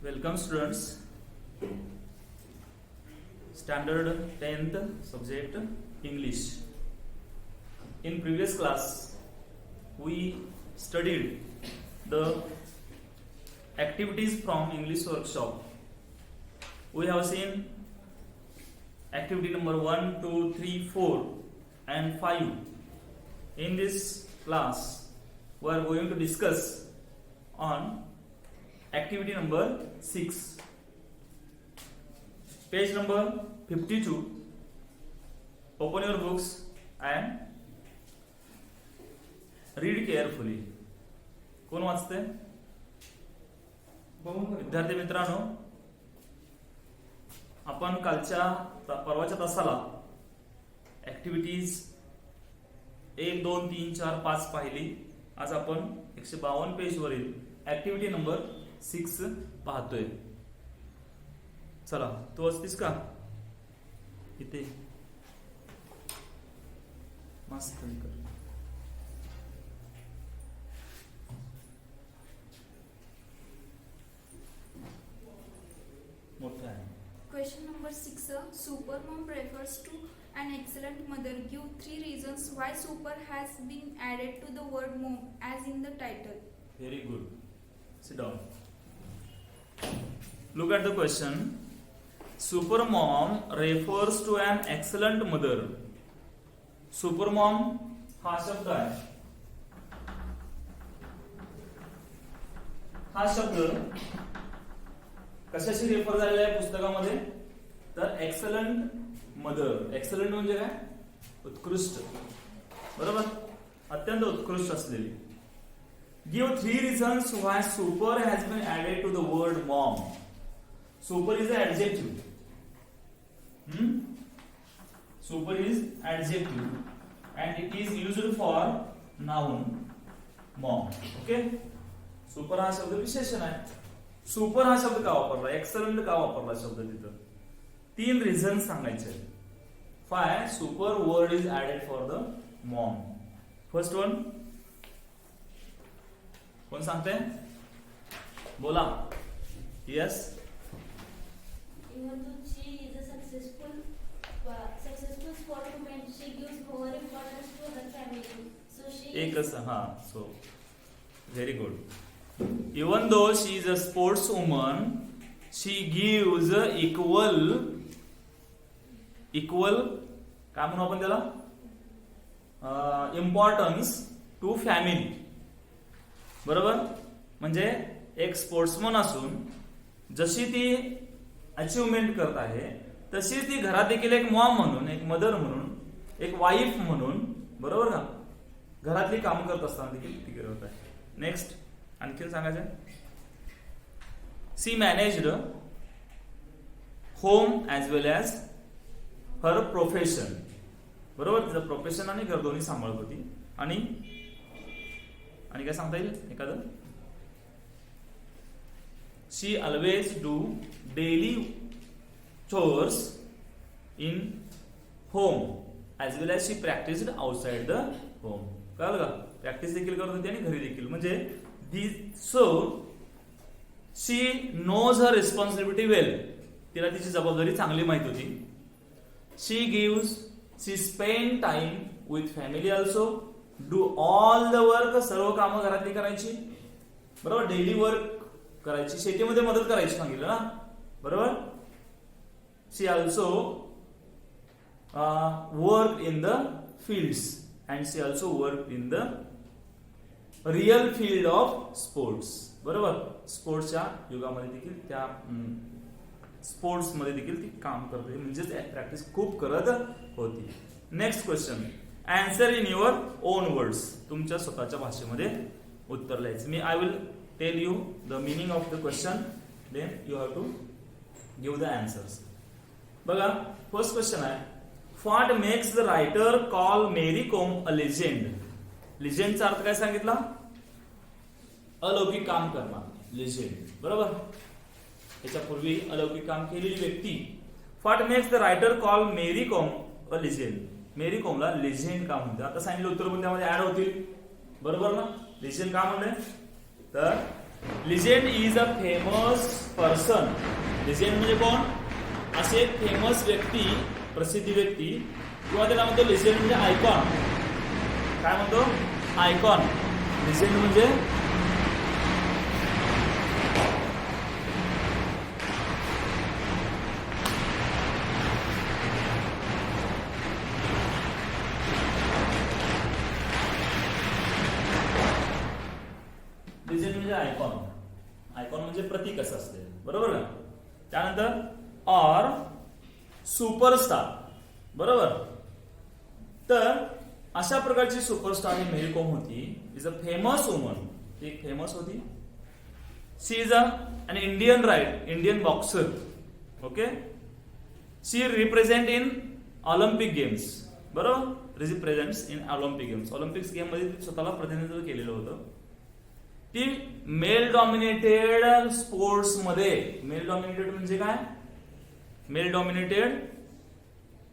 Welcome students. Standard 10th subject English. In previous class we studied the activities from English workshop. We have seen activity number 1, 2, 3, 4 and 5. In this class we are going to discuss on activity number 6, page number 52. Open your books and read carefully. कोण वाचते? विद्यार्थी मित्रांनो, आपण परवाच्या तासाला activities 1, 2, 3, 4, 5 पाहिली. आज आपण 152 पेज वरील ऍक्टिव्हिटी नंबर 6 पाहतोय. चला, तू असतीस का इथे? मस्त मोठा आहे. Question number 6. Supermom refers to an excellent mother. Give 3 reasons why super has been added to the word mom as in the title. Very good. Sit down. Look at the question. Supermom refers to an excellent mother. Supermom हा शब्द आहे. हा शब्द कशाशी refer झालेला आहे पुस्तकामध्ये? तर एक्सलंट मदर. एक्सलंट म्हणजे काय? उत्कृष्ट. बरोबर, अत्यंत उत्कृष्ट असलेली. Give 3 reasons why super has been added to the word mom. Super is an adjective. Super is adjective and it is used for noun mom. Okay? Super हा शब्द विशेषण आहे. सुपर हा शब्द का वापरला? एक्सलंट का वापरला शब्द तिथं? 3 रिझन सांगायचे. Five super word is added for the Maugham. First one कोण सांगते? बोला. Yes. Even though she is a successful sportswoman, she gives more importance to her family. So she एकच हा. So very good. Even though she is a sportswoman, she gives equal काय म्हणू आपण त्याला? Importance to family. बरोबर, म्हणजे एक sportsman असून जशी ती अचिव्हमेंट करत आहे तशी ती घरात देखील एक मॉम म्हणून, एक मदर म्हणून, एक वाईफ म्हणून, बरोबर का, घरातली काम करत असताना देखील ती करत आहे. नेक्स्ट आणखीन सांगायचं. C managed home as well as हर प्रोफेशन. बरोबर, तिचं प्रोफेशन आणि घर दोन्ही सांभाळत होती. आणि काय सांगता येईल एखादं? She always do daily chores in home as well as she practised outside the home. कळलं का? प्रॅक्टिस देखील करत होती आणि घरी देखील. म्हणजे so she knows her responsibility well. तिला तिची जबाबदारी चांगली माहित होती. she spend time with family also, do all the work. सर्व कामं घरातली करायची. बरोबर, डेली वर्क करायची, शेतीमध्ये मदत करायची सांगितलं ना. बरोबर. she also worked in the fields and she also worked in the real field of sports. बरोबर, स्पोर्ट्सच्या युगामध्ये देखील त्या स्पोर्ट्स मध्ये देखील ती काम करते, म्हणजेच प्रॅक्टिस खूप करत होती. Next question. Answer in your own words. तुमच्या स्वतःच्या भाषेमध्ये उत्तर लिहायचं. मी I will tell you the meaning of the question, then you have to give the answers. बघा, फर्स्ट क्वेश्चन आहे, what makes the writer call Mary Kom a legend. लिजेंडचा अर्थ काय सांगितला? अलौकिक काम करणार, लिजेंड. बरोबर, याच्यापूर्वी अलौकिक काम केलेली व्यक्ती. What makes the writer call Mary Kom a legend. Mary कॉमला लिजेंड का म्हणतात? आता सांगितलं उत्तर पण त्यामध्ये ऍड होतील. बरोबर ना? लिजेंड का म्हणले? तर legend is a famous person. Legend म्हणजे कोण? असे फेमस व्यक्ती, प्रसिद्धी व्यक्ती, किंवा त्याला म्हणतो लिजेंड म्हणजे आयकॉन. काय म्हणतो? आयकॉन. लिजेंड म्हणजे आयकॉन. आयकॉन म्हणजे प्रतीक असं असते, बरोबर ना. त्यानंतर ऑर सुपरस्टार, बरोबर. तर अशा प्रकारची सुपरस्टार ही मेरी कॉम होती. Is a famous woman. ती एक फेमस होती. She is an Indian Indian boxer. Okay. She represent in Olympic games, बरोबर. Represents in Olympic games. Olympics game मध्ये स्वतःला प्रतिनिधित्व केलेलं होतं. ती मेल डॉमिनेटेड स्पोर्ट्स मध्ये, मेल डॉमिनेटेड म्हणजे काय? मेल डॉमिनेटेड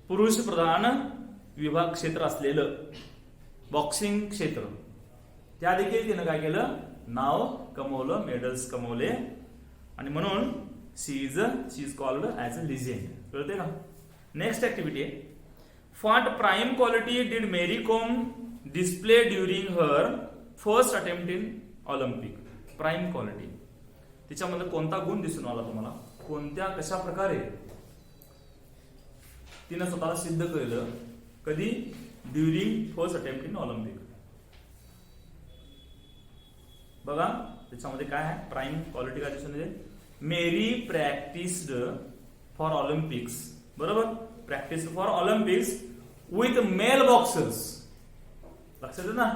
पुरुष प्रधान विभाग क्षेत्र असलेलं बॉक्सिंग क्षेत्र, त्या देखील तिनं काय केलं? नाव कमवलं, मेडल्स कमवले. आणि म्हणून she is called as a legend. कळते का? नेक्स्ट ऍक्टिव्हिटी आहे, what prime quality did Mary Kom display during her first attempt in Olympic. Prime quality, तिच्यामध्ये कोणता गुण दिसून आला तुम्हाला? कोणत्या कशा प्रकारे तिनं स्वतःला सिद्ध केलं? कधी? During first attempt in Olympic. बघा त्याच्यामध्ये काय आहे? प्राईम क्वालिटी काय दिसून येते? मेरी प्रॅक्टिस्ड फॉर ऑलिम्पिक्स, बरोबर. Practice for Olympics with mail boxers. लक्षात येतं ना?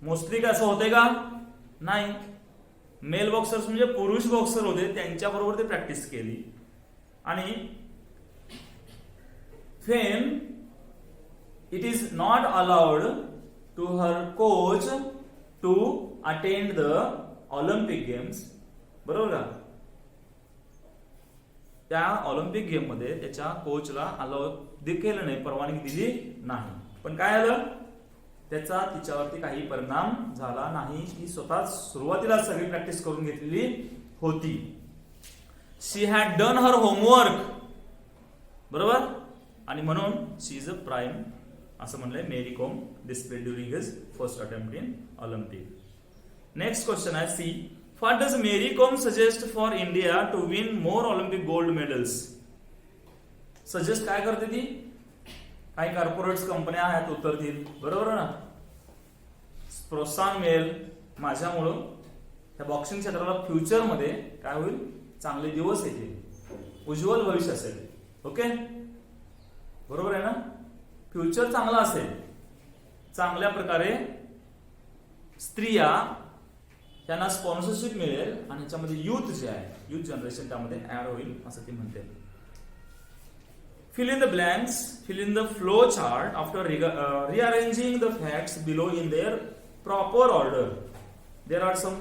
मोस्टली काय असं होते का? नाही. मेल बॉक्सर्स म्हणजे पुरुष बॉक्सर होते, त्यांच्या बरोबर ते प्रॅक्टिस केली. आणि when it is not allowed to her coach to attend the Olympic games, बरोबर का? त्या ऑलिम्पिक गेम मध्ये त्याच्या कोचला अलाउ केलं नाही, परवानगी दिली नाही. पण काय झालं? त्याचा तिच्यावरती काही परिणाम झाला नाही. ती स्वतः सुरुवातीला सगळी प्रॅक्टिस करून घेतलेली होती. She had done her homework, बरोबर. आणि म्हणून शी इज अ प्राईम असं म्हणलंय Mary Kom display during his first attempt in Olympic. Next question आहे C, what does Mary Kom suggest for India to win more Olympic gold medals. Suggest काय करते ती? काही कॉर्पोरेट्स कंपन्या आहेत उतरतील, बरोबर ना. प्रोत्साहन मिळेल माझ्यामुळं, त्या बॉक्सिंग क्षेत्राला फ्युचर मध्ये काय होईल? चांगले दिवस येतील, उज्ज्वल भविष्य असेल. ओके, बरोबर आहे ना. फ्युचर चांगला असेल, चांगल्या प्रकारे स्त्रिया त्यांना स्पॉन्सरशिप मिळेल आणि त्याच्यामध्ये युथ जे आहे, युथ जनरेशन त्यामध्ये ऍड होईल असं ती म्हणते. Fill in the blanks, fill in the flow chart after rearranging the facts below in their proper order. There are some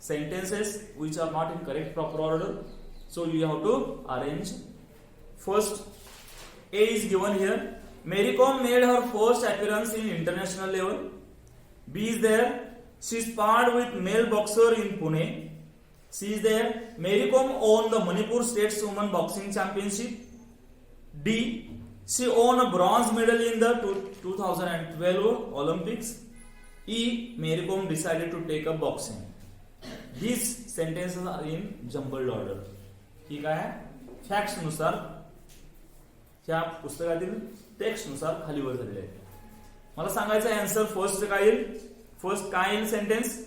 sentences which are not in correct proper order, so you have to arrange. First, A is given here. Mary Kom made her first appearance in international level. B is there. She sparred with male boxer in Pune. C is there. Mary Kom won the Manipur State Women Boxing Championship. D, she won a bronze medal in the 2012 Olympics. E, Mary Kom decided to take up boxing. These sentences are in jumbled order. ठीक आहे? Facts नुसार, त्या पुस्तकातील text नुसार खाली वर झालेले आहे. मला सांगायचं आन्सर फर्स्ट काय येईल? फर्स्ट काय येईल sentence?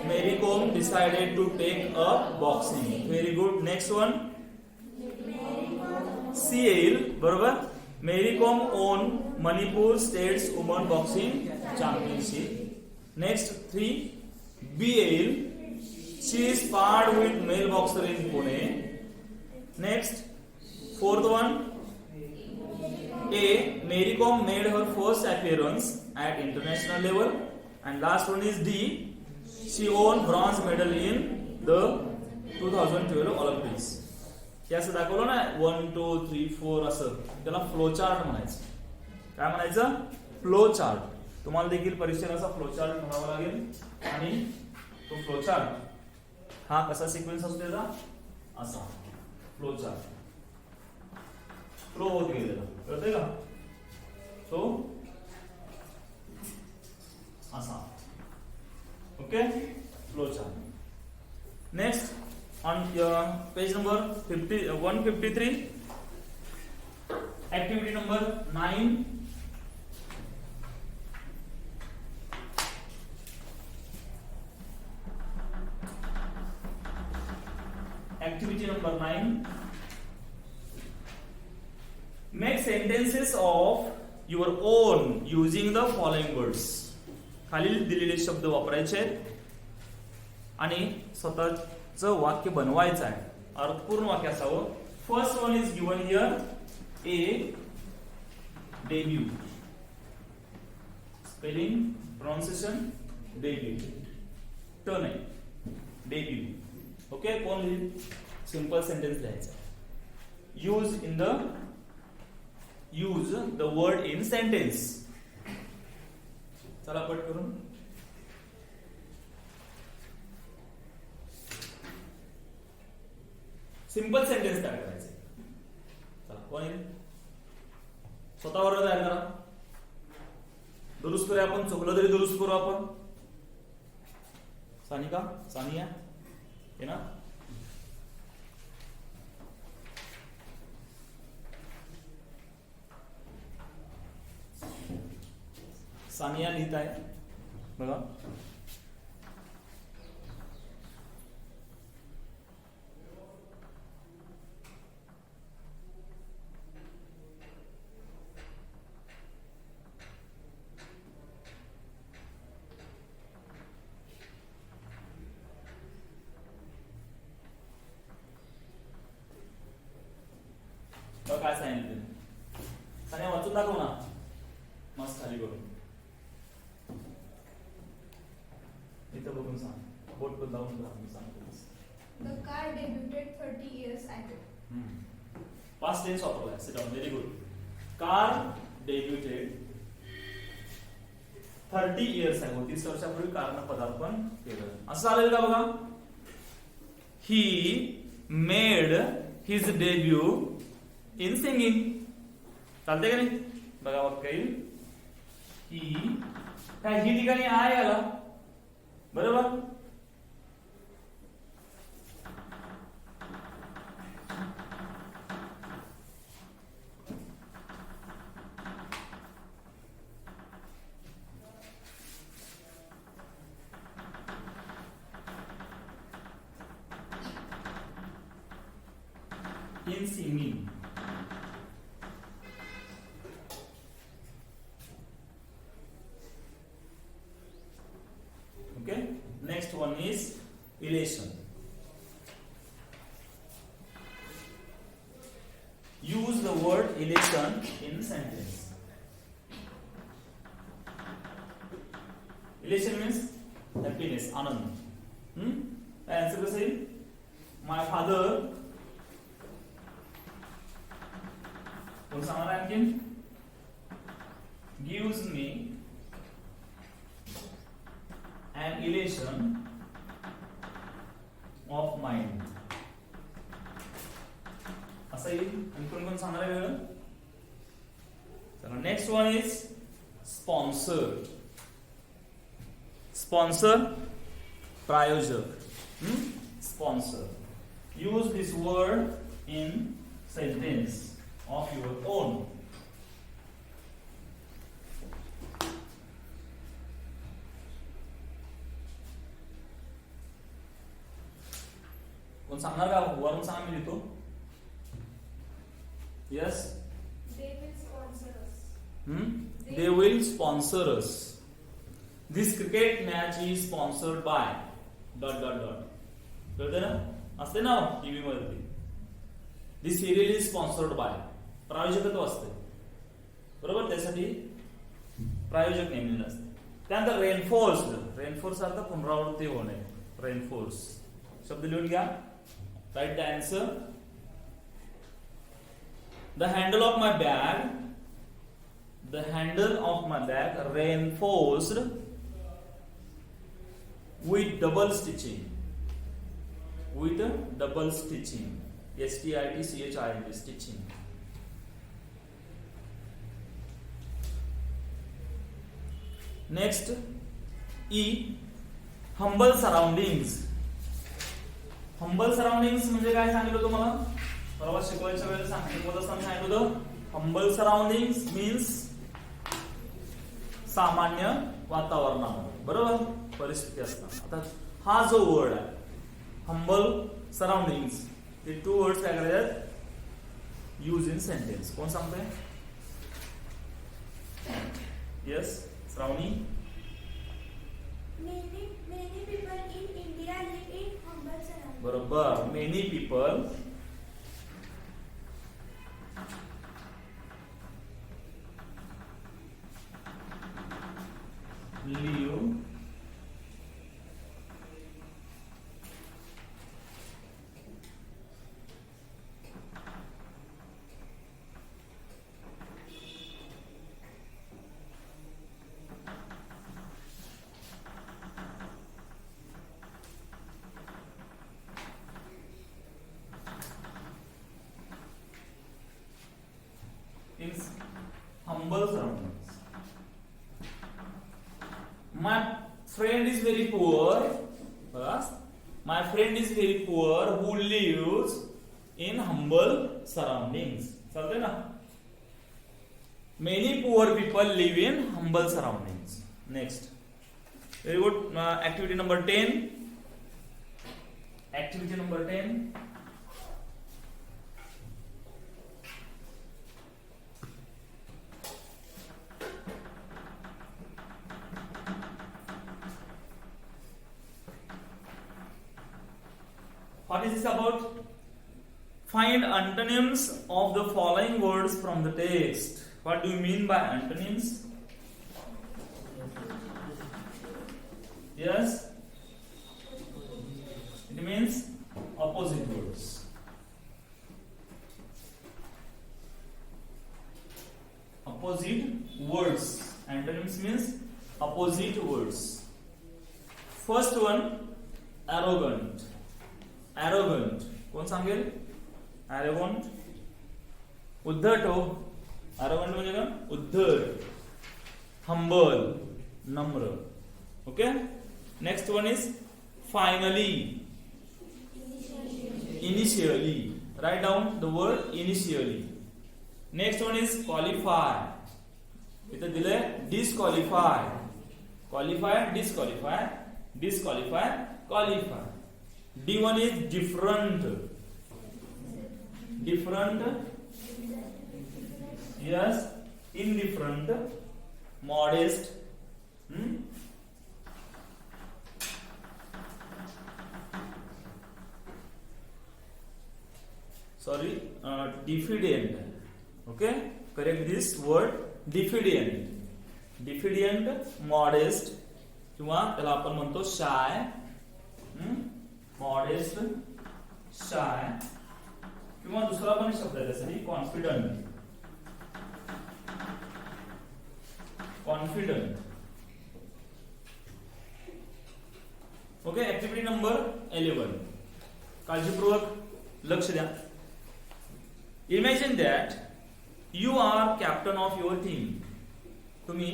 Mary Kom decided to take up boxing. Very good. Next one C येईल, बरोबर. Mary Kom won Manipur states woman boxing championship. Next 3 B येईल, she sparred with male boxer in Pune. Next 4th one A, Mary Kom made her first appearance at international level. And last one is D, she won bronze medal in the 2012 Olympics. हे असं दाखवलं ना 1 2 3 4 असं, त्याला flow chart म्हणायचं. काय म्हणायचं? Flow chart. तुम्हाला देखील परीक्षेला असा फ्लो चार्ट म्हणावा लागेल आणि तो फ्लोचार्ट हा कसा सिक्वेन्स असतो त्याचा असा फ्लोचार्ट फ्लो होत गेलेला कळतंय का तो असा okay flowchart next on page number 153 activity number 9 activity number 9 make sentences of your own using the following words खालील दिलेले शब्द वापरायचे आणि स्वतःचं वाक्य बनवायचं आहे अर्थपूर्ण वाक्य असावं first one is given here A debut spelling pronunciation debut turn debut okay कोण लिहिल सिंपल सेंटेन्स लिहायचं use the word in sentence चला पट करून सिंपल सेंटेन्स तयार करायचे चला कोण येईल स्वतःवर तयार करा दुरुस्त करूया आपण चुकलं तरी दुरुस्त करू आपण सानिया हे ना सानिया लिहित आहे बघा काय सांगितलं सानिया वाचून दाखव ना मस्त खाली करून इथं बघून सांग बोट पण लावून सांगतो The car debuted 30 years ago. Past tense वापरलाय sit down very good car debuted 30 years ago 30 वर्षापूर्वी कारनं पदार्पण केलं असं झालेलं का बघा he made his debut in singing चालते का नाही बघा वाक्य येईल ही काय ही ठिकाणी आहे आला बरोबर in singing okay next one is elation use the word elation in sentence elation means happiness anand answer कसं येईल my father कोण सांगणार आहे आणखीन gives me an elation of mind असं येईल आणि कोण कोण सांगणार आहे वेगळं चला नेक्स्ट वन इज स्पॉन्सर प्रायोजक sponsor use this word in sentence of your own कोण सांगणार का वरून सांगा मी लिहितो yes They will sponsor us. they will sponsor us this cricket match is sponsored by ... कळतं ना असते ना टीव्ही मध्ये this serial is sponsored by प्रायोजकत्व असते बरोबर त्यासाठी प्रायोजक नेमलेलं असते त्यानंतर रेनफोर्स अर्थ पुनरावृत्ती होणे रेनफोर्स शब्द लिहून घ्या write the answer the handle of my bag reinforced with double stitching. With double stitching. STITCHING, stitching. Next, E, humble surroundings. Humble surroundings म्हणजे काय सांगितलं तुम्हाला? परवा शिकवायच्या वेळेला शिकवत असताना सांगितलं होतं, humble surroundings means सामान्य वातावरणामध्ये, बरोबर, परिस्थिती असताना. आता हा जो वर्ड आहे humble surroundings, ते टू वर्ड्स काय करायचे? Use in sentence. कोण सांगतोय? Yes, Shravani. Many people in India live in humble surroundings. बरोबर. Many people live in humble surroundings. My friend is very poor. Yes. My friend is very poor who lives in humble surroundings. चालतंय ना? Many poor people live in humble surroundings. Next. Very good. Activity number 10. Activity number 10. What is this about? Find antonyms of the following words from the text. What do you mean by antonyms? Yes? It means opposite words. Opposite words. Antonyms means opposite words. First one, arrogant. Arrogant. कोण सांगेल? Arrogant. उद्धट हो. Arrogant म्हणजे काय? उद्धट. Humble. नम्र. Okay? Next one is finally. Initially. Write down the word initially. Next one is qualify. इथे दिले disqualify. Qualify, disqualify, disqualify, qualify. D1 is different. Different. Yes. Indifferent. Modest. Sorry. Diffident. Okay. Correct this word. Diffident. Diffident. Modest. किंवा त्याला आपण म्हणतो shy. Modest, shy, किंवा दुसरा पण शब्द आहे त्यासाठी confident. Confident. Okay. Activity number 11. काळजीपूर्वक लक्ष द्या. Imagine that you are captain of your team. तुम्ही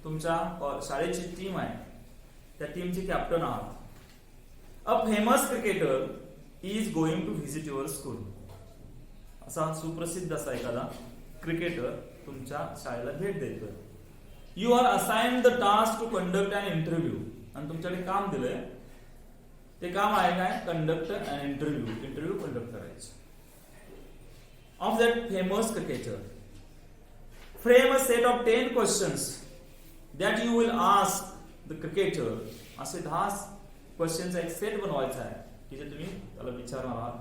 तुमच्या शाळेची टीम आहे, त्या टीमचे कॅप्टन आहात. A famous cricketer is going to visit your school. असा सुप्रसिद्ध असा एखादा क्रिकेटर तुमच्या शाळेला भेट देतोय. You are assigned the task to conduct an interview. आणि तुमच्याकडे काम दिलंय. ते काम आहे काय? Conduct an interview. Interview conduct करायचं. Of that famous cricketer. Frame a set of 10 questions that you will ask the cricketer. असे 10 क्वेश्चनचा एक सेट बनवायचा आहे की जे तुम्ही त्याला विचारणार आहात.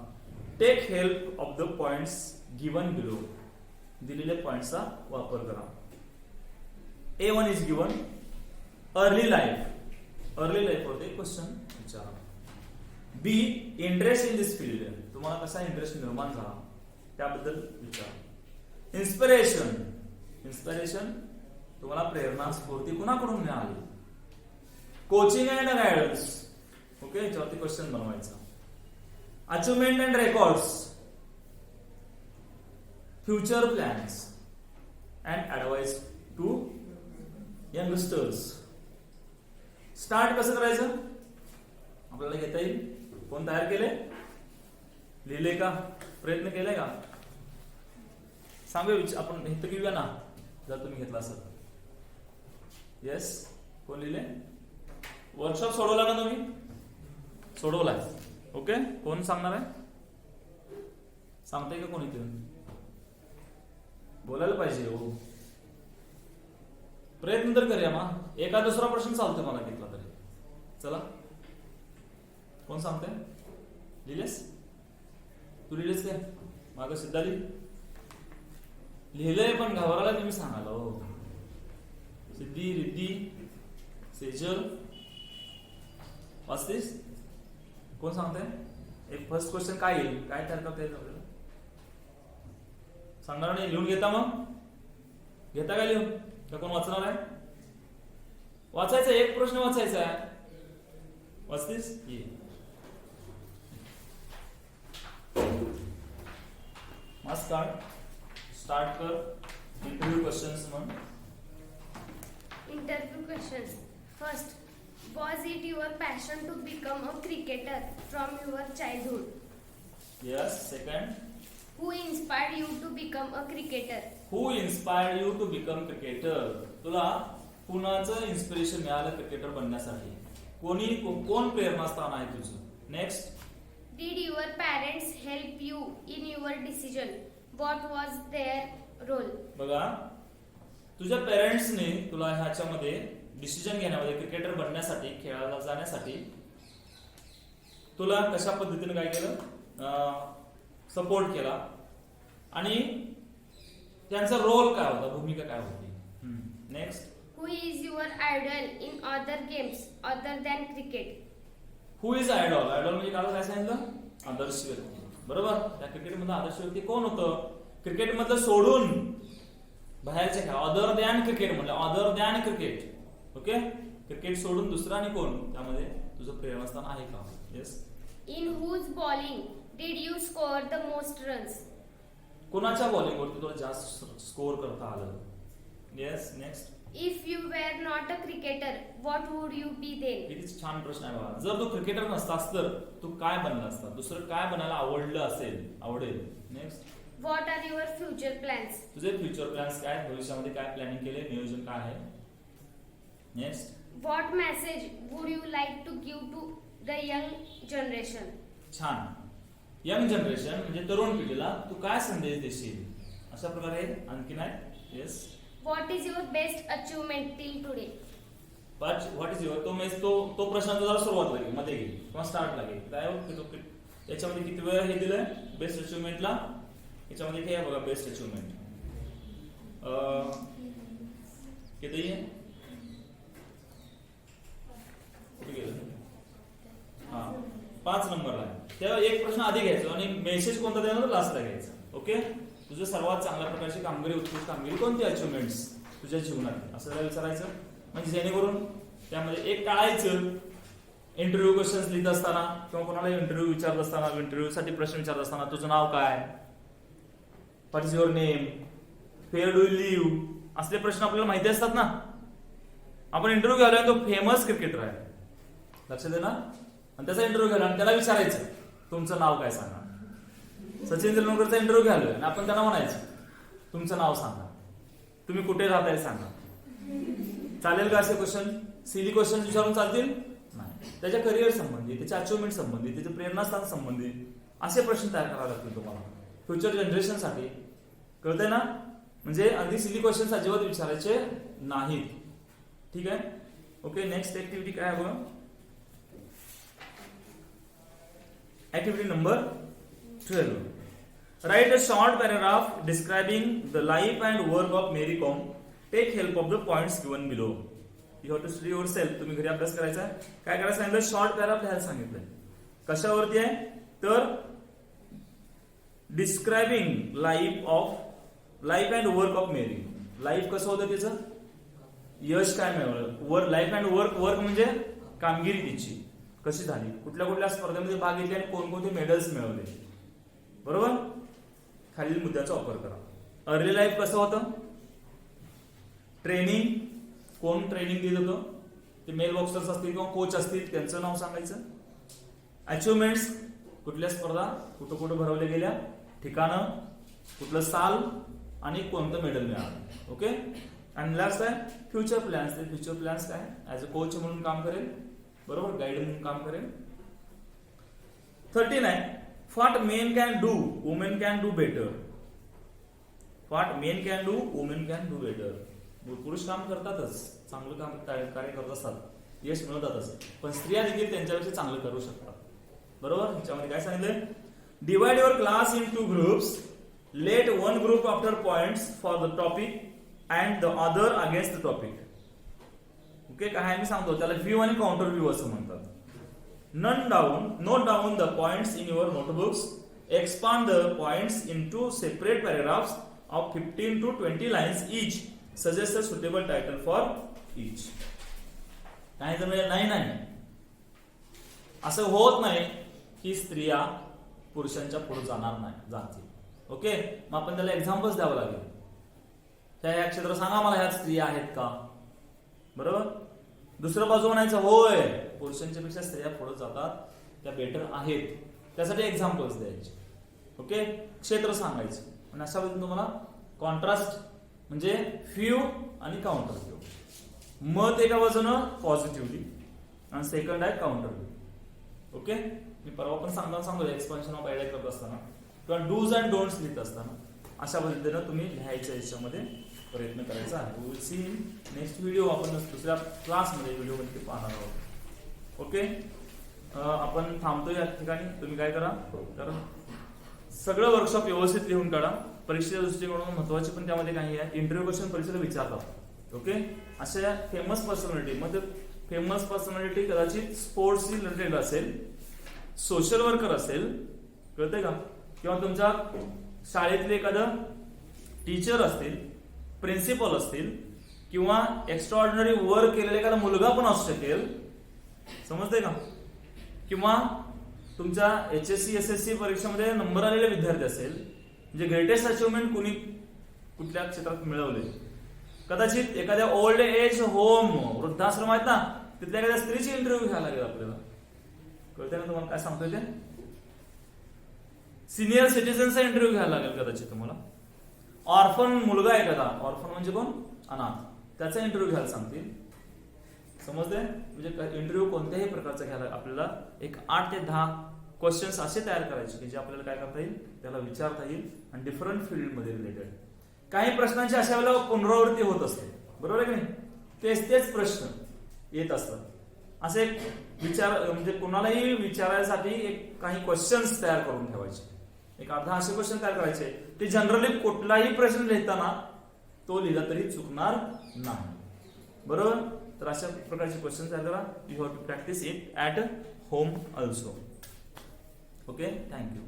Take help of the points given below. दिलेल्या पॉइंट्सचा वापर करा. A1 is given early life. Early life होते क्वेश्चन विचारा. Be interest in this field. तुम्हाला कसा इंटरेस्ट निर्माण झाला त्याबद्दल विचारा. इन्स्पिरेशन. इन्स्पिरेशन तुम्हाला प्रेरणा स्फूर्ती कुणाकडून मिळाली कोचिंग अँड गायडन्स. ओके, याच्यावरती क्वेश्चन बनवायचा. Achievement and records, future plans and advice to youngsters. Start कसं करायचं आपल्याला घेता येईल. कोण तयार केले, लिहिले का, प्रयत्न केले का, सांगूया. आपण हे तर घेऊया ना, जर तुम्ही घेतला असेल. येस, कोण लिहिले. वर्कशॉप सोडवला ना तुम्ही, सोडवलाय. ओके, कोण सांगणार आहे, सांगताय का कोणी इथे, बोलायला पाहिजे हो. प्रयत्न तर करूया मग. एका दुसरा प्रश्न चालतो मला घेतला तरी. चला, कोण सांगताय. लिहिलेस तू, लिहिलेस काय माग सिद्धा लिहिलंय पण घाबराला तुम्ही सांगायला हो. सिद्धी, रिद्धी, सेजल वाचतेस. कोण सांगताय. एक फर्स्ट क्वेश्चन काय येईल, काय तयार करता येईल आपल्याला, सांगणार नाही. लिहून घेता मग, घेता काय लिहून का कोण वाचणार आहे. वाचायचा, एक प्रश्न वाचायचा आहे. वाचतेस ये. स्टार्ट कर इंटरव्यू क्वेश्चन्स. मग Interview questions. First, was it your passion to become a cricketer from your childhood? yes. Second, Who inspired you to become a cricketer? who inspired you to become cricketer. तुला कुणाचं inspiration मिळालं cricketer बनण्यासाठी, कोण प्रेरणास्थान आहे तुझं. Next, Did your parents help you in your decision? What was their role? बघा, तुझ्या पेरेंट्सने तुला ह्याच्यामध्ये डिसिजन घेण्यामध्ये, क्रिकेटर बनण्यासाठी, खेळायला जाण्यासाठी तुला कशा पद्धतीने काय केलं, सपोर्ट केला, आणि त्यांचा रोल काय होता, भूमिका काय होती. Next, Who is your idol in other games other than cricket? Who is idol. Idol म्हणजे काय सांगितलं, आदर्श व्यक्ती. बरोबर. त्या क्रिकेट मधला आदर्श व्यक्ती कोण होतं. क्रिकेट मधलं सोडून बाहेरचे खेळ, अदर दॅन क्रिकेट म्हणलं, other than cricket. Okay, cricket सोडून दुसरा आणि कोण त्यामध्ये तुझं प्रेरणास्थान आहे का. Yes. In whose bowling did you score the most runs? कोणाच्या बॉलिंगवरती तुला जास्त स्कोर करता आलं. Yes. Next, If you were not a cricketer, what would you be then? किती छान प्रश्न आहे बघा. जर तू क्रिकेटर नसतास तर तू काय बनला असता, दुसरं काय बनायला आवडेल. Next, What are your future plans? तुझे फ्युचर प्लॅन्स काय, भविष्यामध्ये काय प्लॅनिंग केले, नियोजन काय आहे. Next, What message would you like to give to the young generation? छान. यंग जनरेशन म्हणजे तरुण पिढीला तू काय संदेश देशील, अशा प्रकारे आणखीन आहे. Yes. What is your best achievement till today? What is your, तो प्रश्न जरा सुरुवात लागेल, मध्ये घेईल किंवा स्टार्ट लागेल. काय याच्यामध्ये किती वेळ हे दिलंय बेस्ट अचिव्हमेंटला. याच्यामध्ये काय बघा, बेस्ट अचिव्हमेंट किती आहे, कुठे गेलं. हा, 5 नंबरला आहे. तेव्हा एक प्रश्न आधी घ्यायचा आणि मेसेज कोणता देणार लास्टला घ्यायचा. ओके, तुझं सर्वात चांगल्या प्रकारची कामगिरी, उत्कृष्ट कामगिरी कोणती, अचिव्हमेंट्स तुझ्या जीवनात, असं त्याला विचारायचं. म्हणजे जेणेकरून त्यामध्ये एक टाळायचं. इंटरव्ह्यू क्वेश्चन्स लिहित असताना किंवा कोणाला इंटरव्ह्यू विचारत असताना, इंटरव्ह्यू साठी प्रश्न विचारत असताना, तुझं नाव काय, what is your name, where do you live, असले प्रश्न आपल्याला माहिती असतात ना. आपण इंटरव्ह्यू घ्यायला, तो फेमस क्रिकेटर आहे, लक्षात आहे ना, आणि त्याचा इंटरव्ह्यू घ्यायला आणि त्याला विचारायचं तुमचं नाव काय सांगा. सचिन तेंडुलकरचा इंटरव्ह्यू घ्यायला आणि आपण त्यांना म्हणायचं तुमचं नाव सांगा, तुम्ही कुठे राहताय सांगा. चालेल का असे क्वेश्चन, सिली क्वेश्चन विचारून चालतील नाही. त्याच्या करिअर संबंधी, त्याच्या अचिव्हमेंट संबंधी, त्याच्या प्रेरणास्थान संबंधी असे प्रश्न तयार करावे लागतील तुम्हाला फ्युचर जनरेशन साठी. कळतंय ना. म्हणजे अगदी सिली क्वेश्चन अजिबात विचारायचे नाहीत. ठीक आहे. ओके, नेक्स्ट ऍक्टिव्हिटी काय आहे बघा. Activity number 12. Write a short paragraph describing the life and work of Mary Kom. Take help of the points given below. You have to study yourself. तुम्ही घरी अभ्यास करायचा. काय करायचं सांगितलं, शॉर्ट पॅराग्राफ लिहायला सांगितलंय. कशावरती आहे तर describing life and work of Mary. Life कसं होतं त्याचं, यश काय मिळवलं, लाईफ अँड वर्क म्हणजे कामगिरी तिची कशी झाली, कुठल्या कुठल्या स्पर्धेमध्ये भाग घेतले आणि कोणकोणते मेडल्स मिळवले. बरोबर, खालील मुद्द्याचा वापर करा. अर्ली लाईफ कसं होतं, ट्रेनिंग, कोण ट्रेनिंग देत होतं, ते मेल बॉक्सर्स असतील किंवा कोच असतील त्यांचं नाव सांगायचं. अचिव्हमेंट्स, कुठल्या स्पर्धा कुठं कुठं भरवल्या गेल्या, ठिकाणं, कुठलं साल आणि कोणतं मेडल मिळालं. ओके. आणि लास्ट आहे फ्युचर प्लॅन्स. ते फ्युचर प्लॅन्स काय, ऍज अ कोच म्हणून काम करेल, बरोबर, गाईड म्हणून काम करेल. 13 आहे what main can do women can do better. What main can do women can do better. पुरुष काम करतातच, चांगलं काम कार्य करत असतात, यश मिळवतातच, पण स्त्रिया देखील त्यांच्यापेक्षा चांगलं करू शकतात. बरोबर. ह्याच्यामध्ये काय सांगितलंय, divide your class in 2 groups, let one group after points for the topic and the other against the topic. Okay. काय मी सांगतो त्याला व्ह्यू आणि काउंटर व्ह्यू असं म्हणतात. Note down the points in your notebooks, expand the points into separate paragraphs of 15 to 20 lines each, suggest a suitable title for each. काय जमेल नाही, असं होत नाही की स्त्रिया पुरुषांच्या पुढे जाणार नाही, जातील. ओके. मग आपण त्याला एक्झाम्पल्स द्यावं लागेल. त्या क्षेत्र सांगा मला ह्यात स्त्रिया आहेत का. बरोबर. दुसरं बाजू म्हणायचं होय पुरुषांच्या पेक्षा स्त्रिया पुढे जातात, त्या बेटर आहेत, त्यासाठी एक्झाम्पल्स द्यायचे. ओके. क्षेत्र सांगायचं आणि अशा पद्धतीने तुम्हाला कॉन्ट्रास्ट म्हणजे व्ह्यू आणि काउंटर व्ह्यू. मत एका बाजूनं पॉझिटिव्हली आणि सेकंड आहे काउंटर व्ह्यू. ओके. मी परवा पण सांगतो एक्सपान्शन ऑफ आयडिया करत असताना किंवा डूज अँड डोंट्स लिहित असताना अशा पद्धतीनं तुम्ही लिहायच्या याच्यामध्ये प्रयत्न करायचा आहे. Will see in next video. आपण दुसऱ्या क्लासमध्ये व्हिडिओमध्ये ते पाहणार आहोत. ओके. आपण थांबतो या ठिकाणी. तुम्ही काय करा, कारण सगळं वर्कशॉप व्यवस्थित लिहून काढा. परीक्षेच्या दृष्टिकोनातून महत्वाचे पण त्यामध्ये काही आहे. इंटरव्ह्यू क्वेश्चन परीक्षेला विचारतात. ओके. अशा फेमस पर्सनॅलिटी, मग फेमस पर्सनॅलिटी कदाचित स्पोर्ट्सशी रिलेटेड असेल, सोशल वर्कर असेल, कळतंय का, किंवा तुमच्या शाळेतले एखादं टीचर असतील, प्रिन्सिपल असतील, किंवा एक्स्ट्रा ऑर्डिनरी वर्क केलेला एखादा मुलगा पण असू शकेल, समजतंय का, किंवा तुमच्या HSC SSC परीक्षेमध्ये नंबर आलेले विद्यार्थी असेल, म्हणजे ग्रेटेस्ट अचिव्हमेंट कुणी कुठल्या क्षेत्रात मिळवले. कदाचित एखाद्या ओल्ड एज होम, वृद्धाश्रम आहेत ना, तिथल्या एखाद्या स्त्रीची इंटरव्ह्यू घ्यायला लागेल आपल्याला. कळतंय ना तुम्हाला काय सांगतोय ते. सिनियर सिटीजनचा इंटरव्ह्यू घ्यायला लागेल कदाचित तुम्हाला. ऑर्फन मुलगा आहे एखादा, ऑर्फन म्हणजे कोण, अनाथ, त्याचा इंटरव्ह्यू घ्यायला सांगतील. समजतंय. म्हणजे इंटरव्ह्यू कोणत्याही प्रकारचा घ्यायला आपल्याला एक 8 ते 10 क्वेश्चन्स असे तयार करायचे की जे आपल्याला काय करता येईल, त्याला विचारता येईल आणि डिफरंट फील्डमध्ये रिलेटेड. काही प्रश्नांची अशा वेळेला पुनरावृत्ती होत असते, बरोबर आहे की नाही, तेच प्रश्न येत असतात. असे विचार म्हणजे कोणालाही विचारायसाठी एक काही क्वेश्चन्स तयार करून ठेवायचे. एक 8-10 असे क्वेश्चन तयार करायचे. ते जनरली कुठलाही प्रश्न लिहिताना तो लिहिला तरी चुकणार नाही. बरोबर. तर अशा प्रकारचे क्वेश्चन तयार करा. You have to practise it at home also. Okay. Thank you.